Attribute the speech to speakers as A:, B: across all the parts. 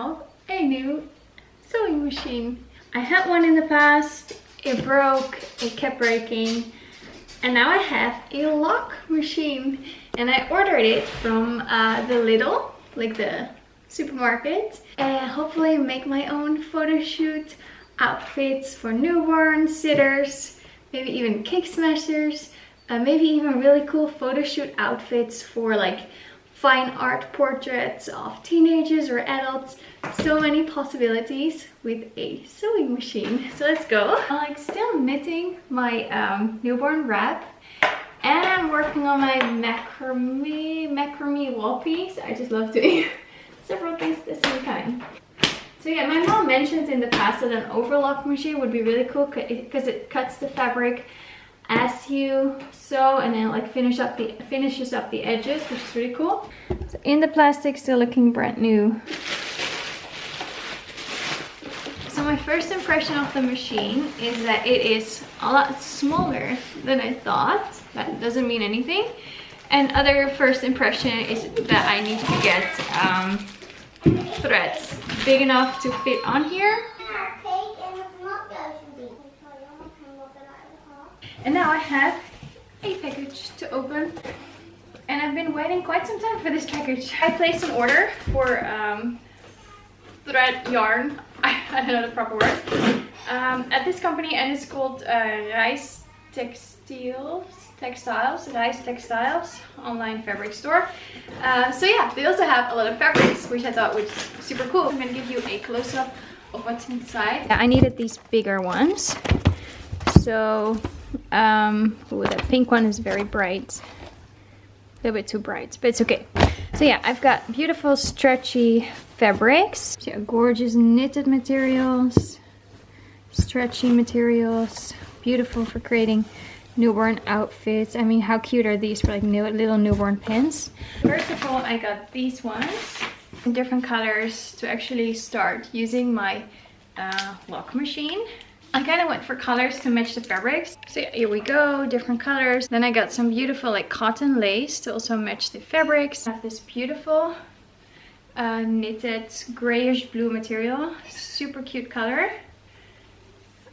A: myself a new sewing machine. I had one in the past, it broke, it kept breaking, and now I have a lock machine. And I ordered it from the LIDL, like the supermarket, and hopefully make my own photo shoot outfits for newborn, sitters, maybe even cake smashers, maybe even really cool photo shoot outfits for like fine art portraits of teenagers or adults. So many possibilities with a sewing machine. So let's go. I'm like still knitting my newborn wrap, and I'm working on my macrame wall piece. I just love doing several things at the same time. So yeah, my mom mentioned in the past that an overlock machine would be really cool because it cuts the fabric as you sew and then like finishes up the edges, which is really cool. So in the plastic, still looking brand new. So my first impression of the machine is that it is a lot smaller than I thought. That doesn't mean anything. And other first impression is that I need to get threads big enough to fit on here. And now I have a package to open, and I've been waiting quite some time for this package. I placed an order for thread yarn, I don't know the proper word, at this company, and it's called Rice Textiles online fabric store. So yeah, they also have a lot of fabrics, which I thought was super cool. I'm gonna give you a close-up of what's inside. Yeah, I needed these bigger ones, so the pink one is very bright, a little bit too bright, but it's okay. So yeah, I've got beautiful stretchy fabrics. So yeah, gorgeous knitted materials, stretchy materials, beautiful for creating newborn outfits. I mean, how cute are these for like little newborn pins? First of all, I got these ones in different colors to actually start using my lock machine. I kind of went for colors to match the fabrics. So yeah, here we go, different colors. Then I got some beautiful like cotton lace to also match the fabrics. I have this beautiful knitted grayish blue material, super cute color.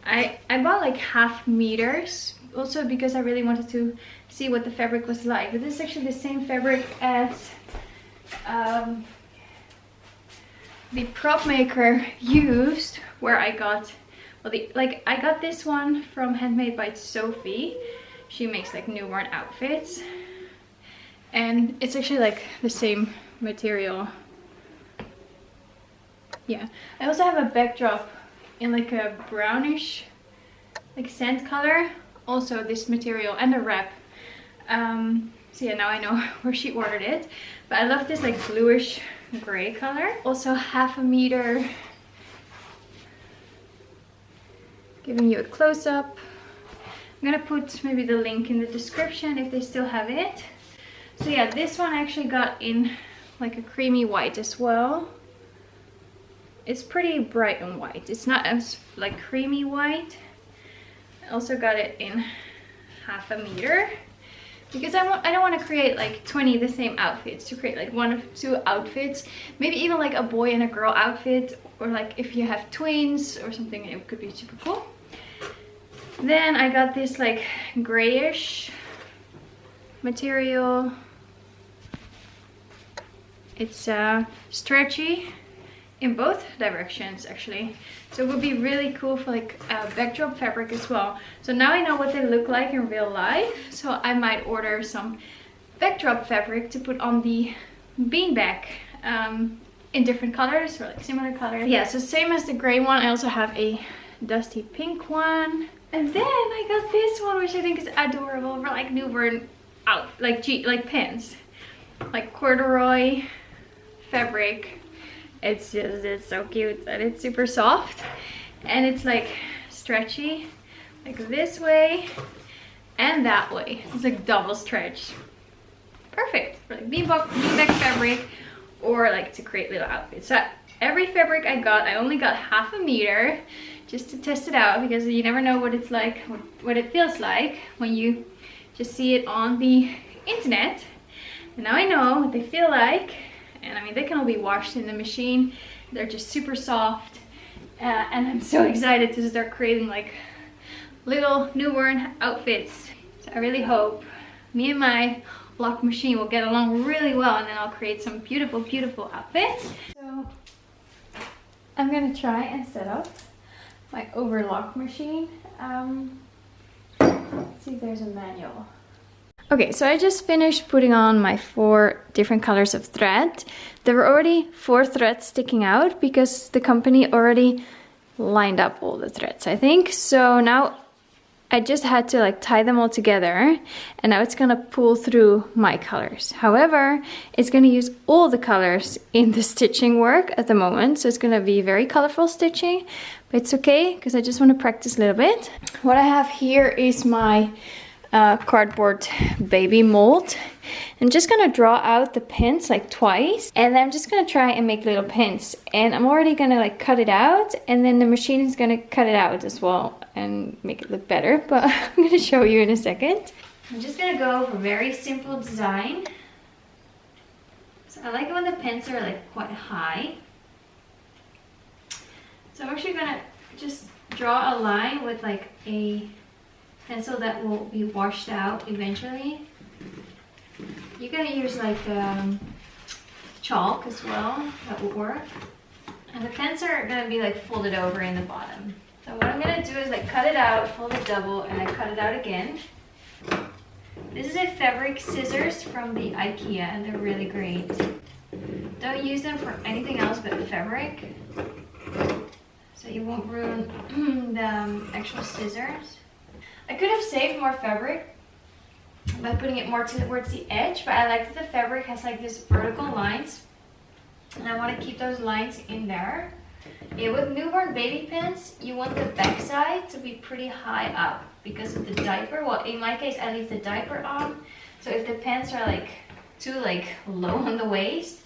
A: I bought like 1/2 meters, also because I really wanted to see what the fabric was like. But this is actually the same fabric as the prop maker used, where I got, well, I got this one from Handmade by Sophie. She makes like newborn outfits, and it's actually like the same material. Yeah, I also have a backdrop in like a brownish like sand color, also this material, and a wrap. So yeah, now I know where she ordered it, but I love this like bluish gray color. Also 1/2 meter, giving you a close-up. I'm gonna put maybe the link in the description if they still have it. So yeah, this one I actually got in like a creamy white as well. It's pretty bright and white. It's not as like creamy white. I also got it in 1/2 meter because I don't want to create like 20 the same outfits. To create like 1 or 2 outfits, maybe even like a boy and a girl outfit, or like if you have twins or something, it could be super cool. Then I got this like grayish material. It's stretchy in both directions actually, so it would be really cool for like backdrop fabric as well. So now I know what they look like in real life, so I might order some backdrop fabric to put on the beanbag in different colors or like similar colors. Yeah, so same as the gray one, I also have a dusty pink one, and then I got this one, which I think is adorable for like newborn out like pins, like corduroy fabric. It's so cute, and it's super soft, and it's like stretchy like this way and that way. It's like double stretch. Perfect for like beanbag fabric, or like to create little outfits. So every fabric I got, I only got 1/2 meter just to test it out, because you never know what it's like, what it feels like when you just see it on the internet. And now I know what they feel like, And I mean, they can all be washed in the machine. They're just super soft. And I'm so excited to start creating like little newborn outfits. So I really hope me and my lock machine will get along really well, and then I'll create some beautiful, beautiful outfits. So I'm gonna try and set up my overlock machine. Let's see if there's a manual. Okay, so I just finished putting on my 4 different colors of thread. There were already 4 threads sticking out because the company already lined up all the threads, I think. So now I just had to like tie them all together, and now it's gonna pull through my colors. However, it's gonna use all the colors in the stitching work at the moment, so it's gonna be very colorful stitching, but it's okay because I just want to practice a little bit. What I have here is my cardboard baby mold. I'm just gonna draw out the pins like twice, and then I'm just gonna try and make little pins, and I'm already gonna like cut it out, and then the machine is gonna cut it out as well and make it look better, but I'm gonna show you in a second. I'm just gonna go for very simple design. So I like it when the pins are like quite high. So I'm actually gonna just draw a line with like a pencil that will be washed out eventually. You're gonna use like chalk as well, that will work. And the pens are gonna be like folded over in the bottom. So what I'm gonna do is like cut it out, fold it double, and I cut it out again. This is a fabric scissors from the IKEA, and they're really great. Don't use them for anything else but fabric, so you won't ruin the actual scissors. I could have saved more fabric by putting it more towards the edge, but I like that the fabric has like these vertical lines, and I want to keep those lines in there. Yeah, with newborn baby pins, you want the back side to be pretty high up because of the diaper. Well, in my case, I leave the diaper on, so if the pins are like too like low on the waist,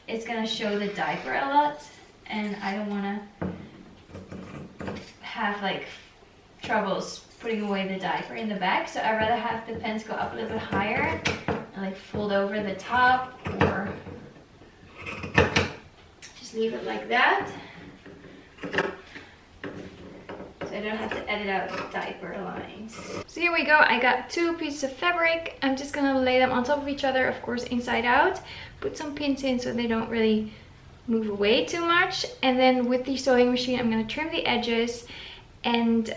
A: it's gonna show the diaper a lot, and I don't want to have like troubles putting away the diaper in the back. So I'd rather have the pins go up a little bit higher and like fold over the top, or just leave it like that, so I don't have to edit out the diaper lines. So here we go. I got 2 pieces of fabric. I'm just gonna lay them on top of each other, of course inside out, put some pins in so they don't really move away too much, and then with the sewing machine I'm gonna trim the edges. And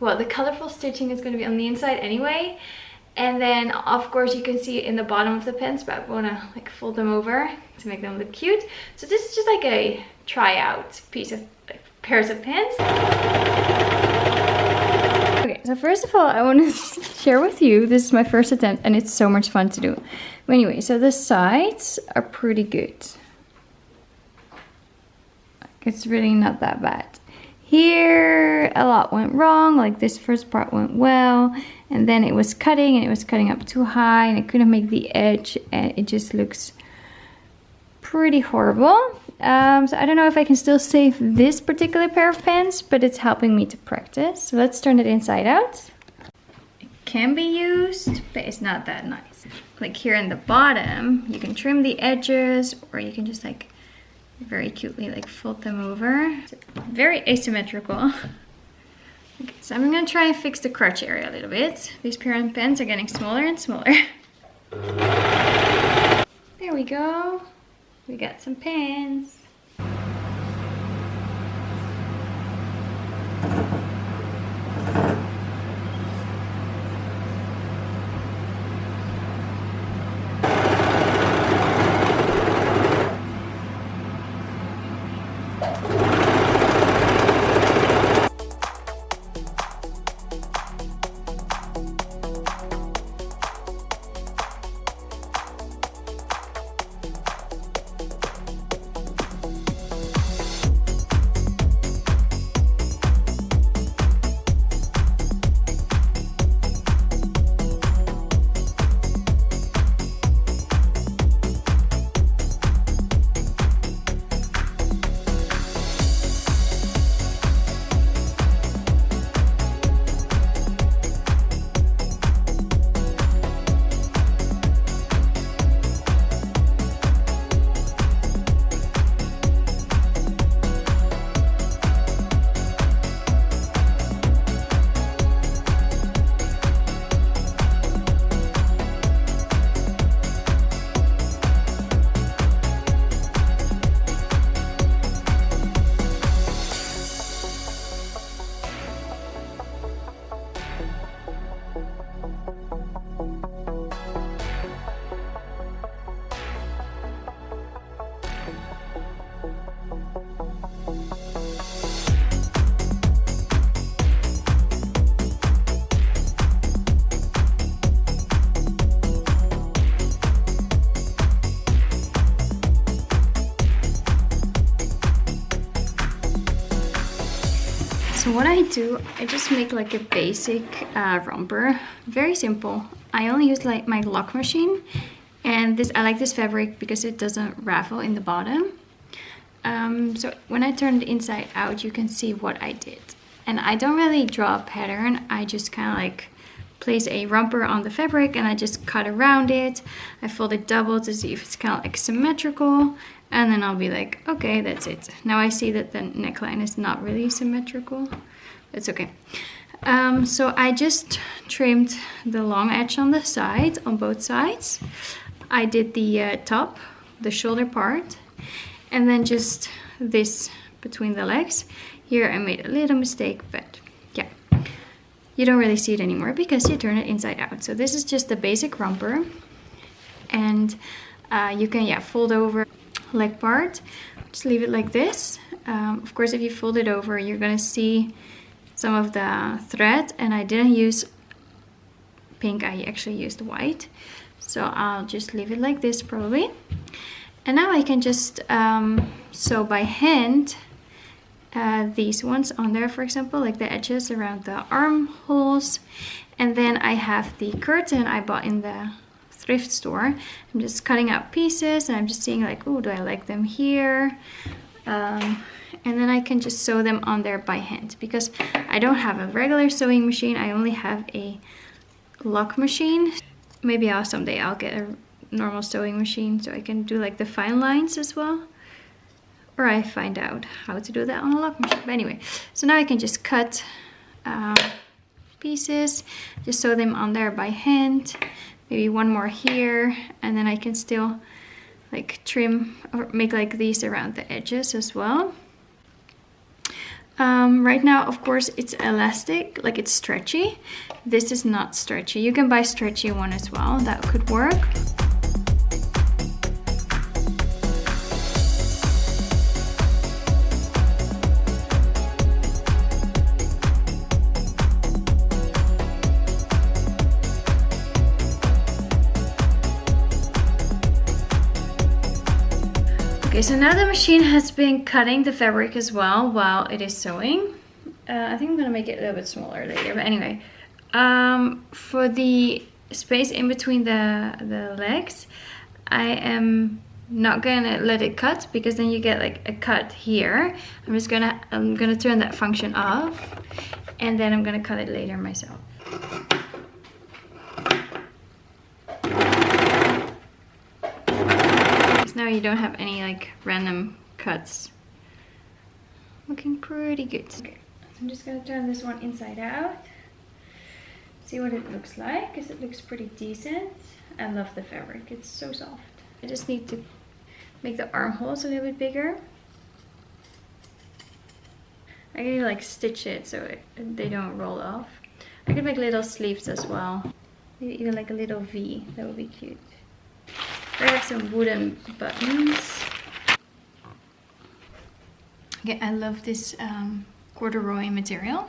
A: well, the colorful stitching is going to be on the inside anyway, and then of course you can see it in the bottom of the pins, but I want to like fold them over to make them look cute. So this is just like a tryout piece of like, pairs of pins. Okay, so first of all I want to share with you, this is my first attempt and it's so much fun to do. But anyway, so the sides are pretty good. It's really not that bad. Here a lot went wrong, like this first part went well, and then it was cutting, and it was cutting up too high, and I couldn't make the edge, and it just looks pretty horrible. So I don't know if I can still save this particular pair of pens, but it's helping me to practice. So let's turn it inside out. It can be used, but it's not that nice. Like here in the bottom, you can trim the edges, or you can just like very cutely like fold them over. It's very asymmetrical. Okay, so I'm gonna try and fix the crotch area a little bit. These parent pens are getting smaller and smaller. There we go. We got some pens. So what I do, I just make like a basic romper, very simple. I only use like my lock machine, and this, I like this fabric because it doesn't ravel in the bottom. So when I turn it inside out, you can see what I did. And I don't really draw a pattern, I just kind of like place a romper on the fabric and I just cut around it. I fold it double to see if it's kind of like symmetrical, and then I'll be like, okay, that's it. Now I see that the neckline is not really symmetrical. It's okay. So I just trimmed the long edge on the side, on both sides. I did the top, the shoulder part, and then just this between the legs. Here I made a little mistake, but yeah, you don't really see it anymore because you turn it inside out. So this is just the basic romper, and you can fold over leg part. Just leave it like this. Of course, if you fold it over, you're gonna see some of the thread, and I didn't use pink, I actually used white. So I'll just leave it like this probably. And now I can just sew by hand these ones on there, for example, like the edges around the armholes. And then I have the curtain I bought in the thrift store. I'm just cutting out pieces and I'm just seeing like, oh, do I like them here? And then I can just sew them on there by hand because I don't have a regular sewing machine. I only have a lock machine. Maybe someday I'll get a normal sewing machine so I can do like the fine lines as well. Or I find out how to do that on a lock machine. But anyway, so now I can just cut pieces, just sew them on there by hand. Maybe one more here, and then I can still like trim or make like these around the edges as well. Right now, of course, it's elastic, like it's stretchy. This is not stretchy. You can buy stretchy one as well, that could work. Okay, so now the machine has been cutting the fabric as well while it is sewing. I think I'm gonna make it a little bit smaller later, but anyway. For the space in between the legs, I am not gonna let it cut because then you get like a cut here. I'm gonna turn that function off, and then I'm gonna cut it later myself. Now you don't have any like random cuts. Looking pretty good. Okay, so I'm just gonna turn this one inside out. See what it looks like, because it looks pretty decent. I love the fabric, it's so soft. I just need to make the armholes a little bit bigger. I can like stitch it so they don't roll off. I could make little sleeves as well. Maybe even like a little V, that would be cute. I have some wooden buttons. Okay, I love this corduroy material.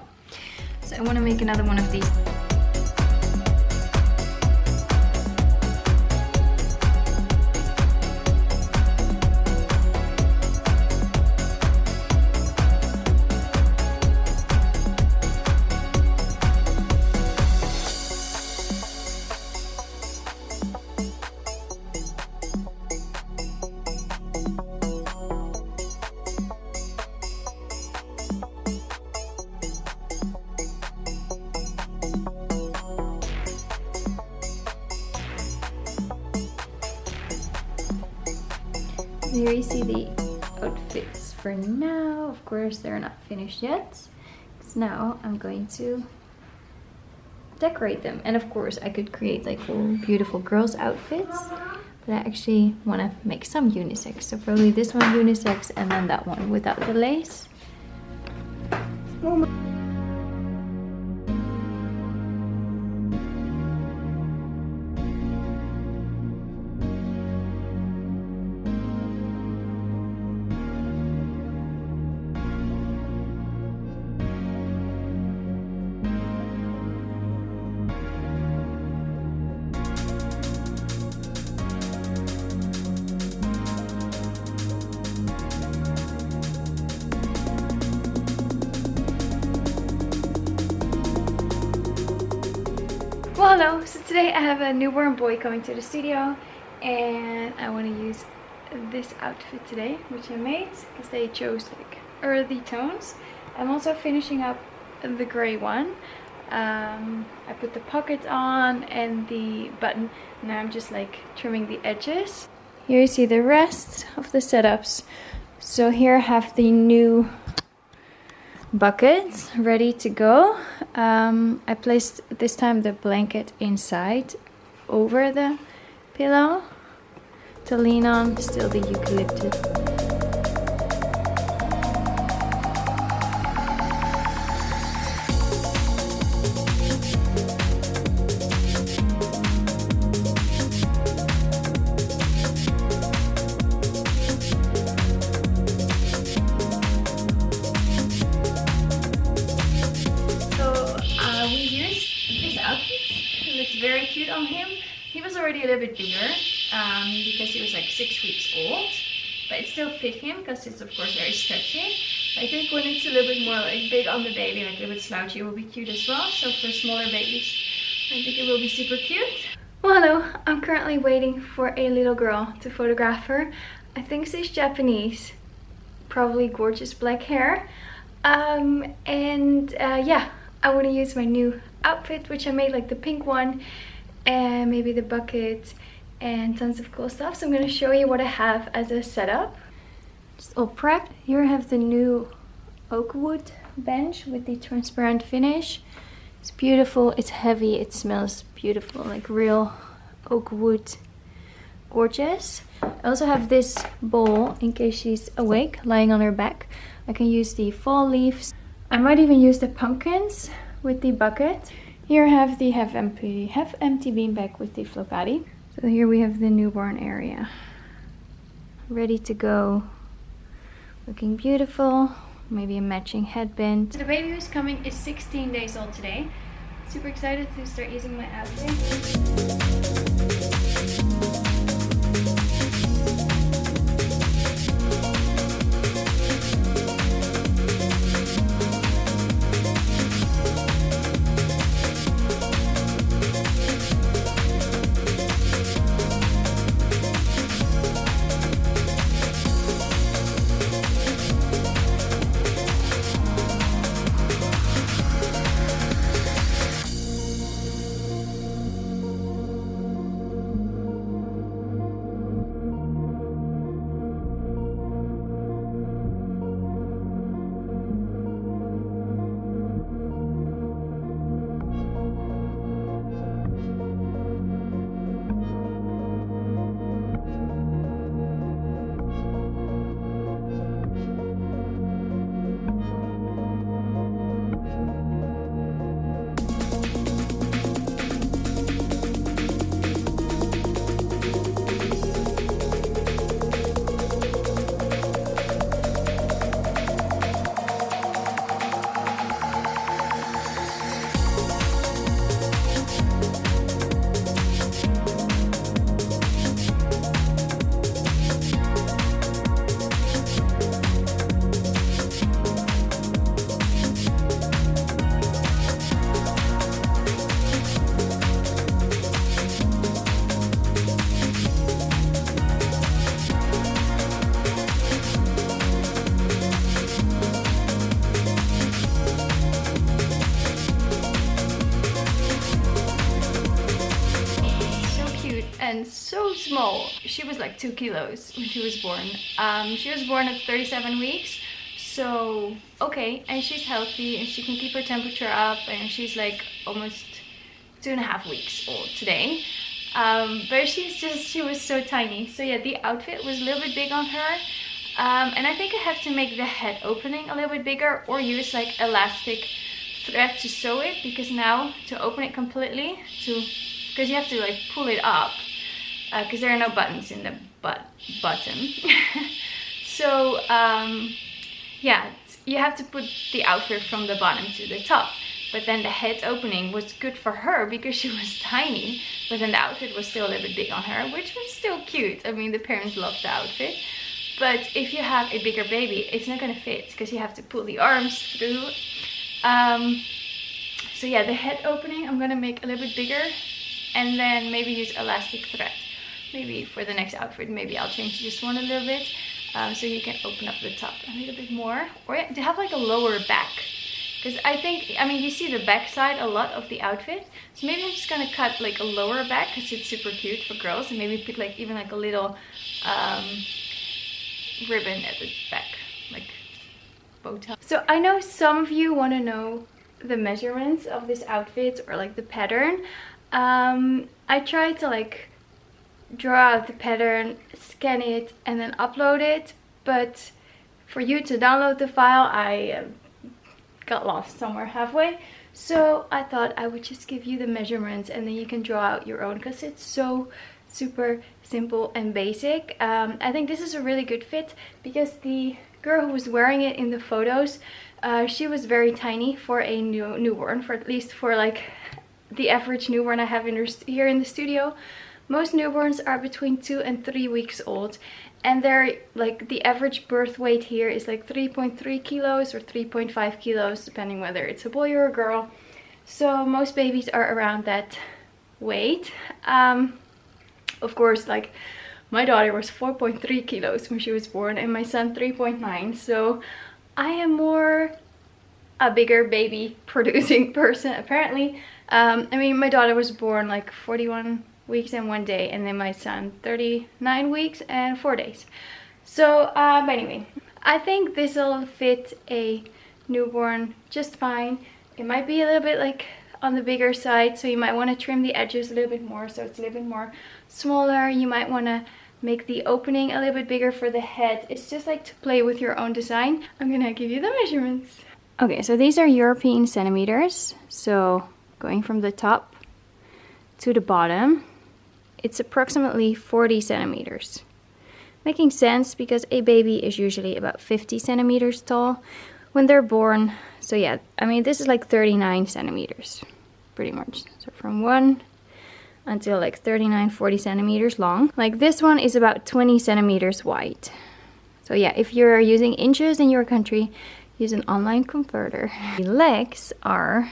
A: So I want to make another one of these. Here you see the outfits for now. Of course, they're not finished yet. So now I'm going to decorate them. And of course, I could create like whole beautiful girls' outfits. But I actually want to make some unisex. So probably this one unisex and then that one without the lace. Oh my. Well, hello. So today I have a newborn boy coming to the studio and I want to use this outfit today, which I made because they chose like earthy tones. I'm also finishing up the gray one. I put the pocket on and the button. Now I'm just like trimming the edges. Here you see the rest of the setups. So here I have the new bucket ready to go. I placed this time the blanket inside over the pillow to lean on, still the eucalyptus. Very cute on him. He was already a little bit bigger because he was like 6 weeks old, but it still fit him because it's of course very stretchy. I think when it's a little bit more like big on the baby, like a little bit slouchy, it will be cute as well. So for smaller babies, I think it will be super cute. Well, hello. I'm currently waiting for a little girl to photograph her. I think she's Japanese, probably gorgeous black hair, yeah, I want to use my new outfit, which I made, like the pink one and maybe the bucket and tons of cool stuff. So I'm going to show you what I have as a setup. Just all prepped. Here I have the new oak wood bench with the transparent finish. It's beautiful, it's heavy, it smells beautiful, like real oak wood. Gorgeous. I also have this bowl in case she's awake, lying on her back. I can use the fall leaves. I might even use the pumpkins with the bucket. Here I have the half empty beanbag with the flocati. So here we have the newborn area. Ready to go. Looking beautiful. Maybe a matching headband. So the baby who's coming is 16 days old today. Super excited to start using my outfit. And so small. She was like 2 kilos when she was born. She was born at 37 weeks, so okay, and she's healthy and she can keep her temperature up, and she's like almost 2.5 weeks old today. But she was so tiny. So yeah, the outfit was a little bit big on her, and I think I have to make the head opening a little bit bigger or use like elastic thread to sew it, because now to open it completely, because you have to like pull it up, because there are no buttons in the bottom. So yeah, you have to put the outfit from the bottom to the top. But then the head opening was good for her because she was tiny, but then the outfit was still a little bit big on her, which was still cute. I mean, the parents loved the outfit. But if you have a bigger baby, it's not going to fit because you have to pull the arms through. So yeah, the head opening I'm going to make a little bit bigger and then maybe use elastic thread. Maybe for the next outfit, maybe I'll change this one a little bit, so you can open up the top a little bit more, or to have like a lower back. Because I mean, you see the back side a lot of the outfit. So maybe I'm just gonna cut like a lower back because it's super cute for girls, and maybe put like even like a little ribbon at the back, like bow tie. So I know some of you want to know the measurements of this outfit or like the pattern. I tried to like draw out the pattern, scan it, and then upload it. But for you to download the file, I got lost somewhere halfway, so I thought I would just give you the measurements and then you can draw out your own, because it's so super simple and basic. I think this is a really good fit because the girl who was wearing it in the photos, she was very tiny for a newborn, for at least for like the average newborn I have here in the studio. Most newborns are between 2 and 3 weeks old, and they're like, the average birth weight here is like 3.3 kilos or 3.5 kilos, depending whether it's a boy or a girl. So most babies are around that weight. Of course, like my daughter was 4.3 kilos when she was born, and my son 3.9. So I am more a bigger baby producing person, apparently. I mean, my daughter was born like 41 weeks and 1 day, and then my son 39 weeks and 4 days. So but anyway, I think this will fit a newborn just fine. It might be a little bit like on the bigger side, so you might want to trim the edges a little bit more so it's a little bit more smaller. You might want to make the opening a little bit bigger for the head. It's just like to play with your own design. I'm gonna give you the measurements. Okay, so these are European centimeters, so going from the top to the bottom, it's approximately 40 centimeters. Making sense because a baby is usually about 50 centimeters tall when they're born. So yeah, I mean, this is like 39 centimeters, pretty much. So from 1 until like 39, 40 centimeters long. Like this one is about 20 centimeters wide. So yeah, if you're using inches in your country, use an online converter. The legs are,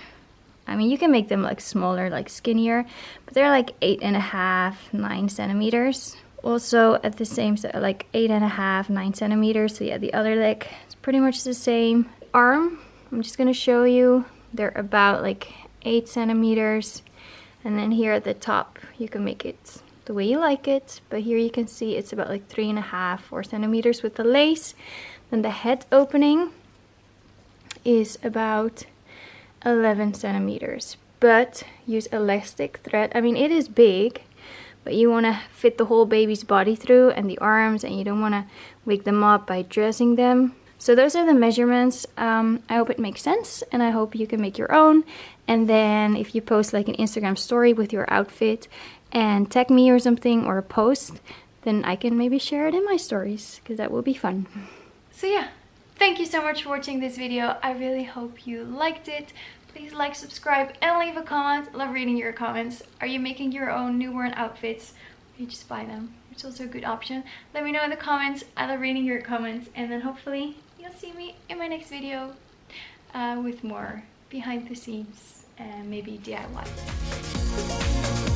A: I mean, you can make them like smaller, like skinnier, but they're like 8.5, 9 centimeters. Also at the same, like 8.5, 9 centimeters. So yeah, the other leg is pretty much the same. Arm, I'm just gonna show you. They're about like 8 centimeters. And then here at the top, you can make it the way you like it. But here you can see it's about like 3.5, 4 centimeters with the lace. Then the head opening is about 11 centimeters, but use elastic thread. I mean, it is big, but you want to fit the whole baby's body through and the arms, and you don't want to wig them up by dressing them. So those are the measurements. I hope it makes sense, and I hope you can make your own. And then if you post like an Instagram story with your outfit and tag me or something, or a post, then I can maybe share it in my stories, because that will be fun. So yeah, thank you so much for watching this video. I really hope you liked it. Please like, subscribe, and leave a comment. I love reading your comments. Are you making your own newborn outfits, or you just buy them? It's also a good option. Let me know in the comments. I love reading your comments, and then hopefully you'll see me in my next video with more behind the scenes and maybe DIY.